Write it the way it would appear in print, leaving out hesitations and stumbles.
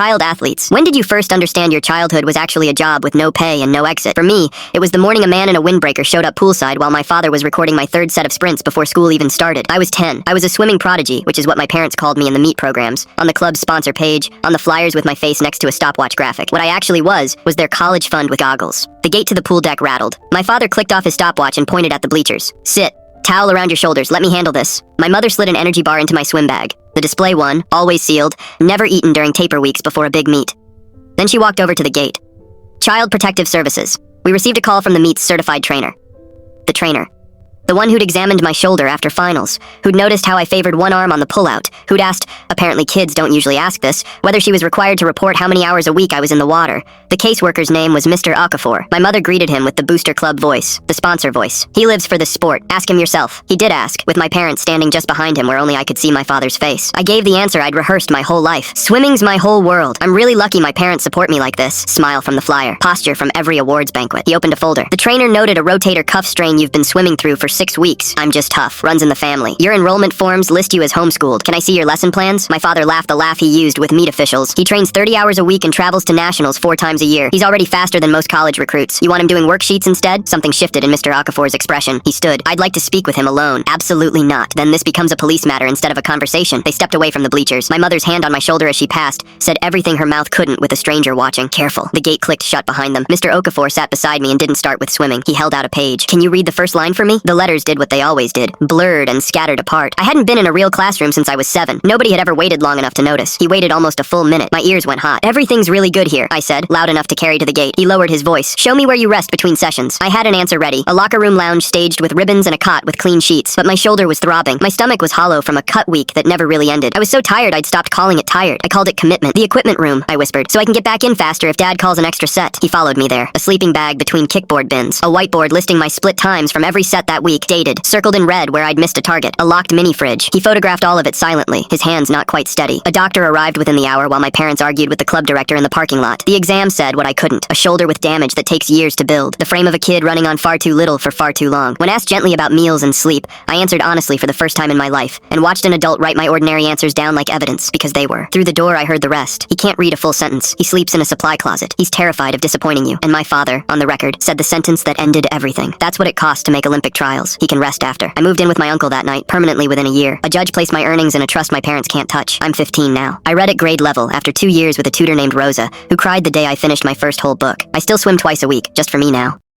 child athletes. When did you first understand your childhood was actually a job with no pay and no exit? For me, it was the morning a man in a windbreaker showed up poolside while my father was recording my third set of sprints before school even started. I was 10. I was a swimming prodigy, which is what my parents called me in the meet programs, on the club's sponsor page, on the flyers with my face next to a stopwatch graphic. What I actually was their college fund with goggles. The gate to the pool deck rattled. My father clicked off his stopwatch and pointed at the bleachers. Sit. Towel around your shoulders, let me handle this. My mother slid an energy bar into my swim bag. The display one, always sealed, never eaten during taper weeks before a big meet. Then she walked over to the gate. Child Protective Services. We received a call from the meet's certified trainer. The trainer. The one who'd examined my shoulder after finals, who'd noticed how I favored one arm on the pullout, who'd asked, apparently kids don't usually ask this, whether she was required to report how many hours a week I was in the water. The caseworker's name was Mr. Okafor. My mother greeted him with the booster club voice, the sponsor voice. He lives for this sport. Ask him yourself. He did ask, with my parents standing just behind him where only I could see my father's face. I gave the answer I'd rehearsed my whole life. Swimming's my whole world. I'm really lucky my parents support me like this. Smile from the flyer. Posture from every awards banquet. He opened a folder. The trainer noted a rotator cuff strain you've been swimming through for 6 weeks. I'm just tough. Runs in the family. Your enrollment forms list you as homeschooled. Can I see your lesson plans? My father laughed the laugh he used with meet officials. He trains 30 hours a week and travels to nationals 4 times a year. He's already faster than most college recruits. You want him doing worksheets instead? Something shifted in Mr. Okafor's expression. He stood. I'd like to speak with him alone. Absolutely not. Then this becomes a police matter instead of a conversation. They stepped away from the bleachers. My mother's hand on my shoulder as she passed said everything her mouth couldn't with a stranger watching. Careful. The gate clicked shut behind them. Mr. Okafor sat beside me and didn't start with swimming. He held out a page. Can you read the first line for me? The letters did what they always did. Blurred and scattered apart. I hadn't been in a real classroom since I was 7. Nobody had ever waited long enough to notice. He waited almost a full minute. My ears went hot. Everything's really good here, I said, loud enough to carry to the gate. He lowered his voice. Show me where you rest between sessions. I had an answer ready. A locker room lounge staged with ribbons and a cot with clean sheets. But my shoulder was throbbing. My stomach was hollow from a cut week that never really ended. I was so tired I'd stopped calling it tired. I called it commitment. The equipment room, I whispered, so I can get back in faster if Dad calls an extra set. He followed me there. A sleeping bag between kickboard bins. A whiteboard listing my split times from every set that week. Dated. Circled in red where I'd missed a target. A locked mini fridge. He photographed all of it silently, his hands not quite steady. A doctor arrived within the hour while my parents argued with the club director in the parking lot. The exam said what I couldn't. A shoulder with damage that takes years to build. The frame of a kid running on far too little for far too long. When asked gently about meals and sleep, I answered honestly for the first time in my life, and watched an adult write my ordinary answers down like evidence, because they were. Through the door I heard the rest. He can't read a full sentence. He sleeps in a supply closet. He's terrified of disappointing you. And my father, on the record, said the sentence that ended everything. That's what it costs to make Olympic trials. He can rest after. I moved in with my uncle that night, permanently within a year. A judge placed my earnings in a trust my parents can't touch. I'm 15 now. I read at grade level after 2 years with a tutor named Rosa, who cried the day I finished my first whole book. I still swim twice a week, just for me now.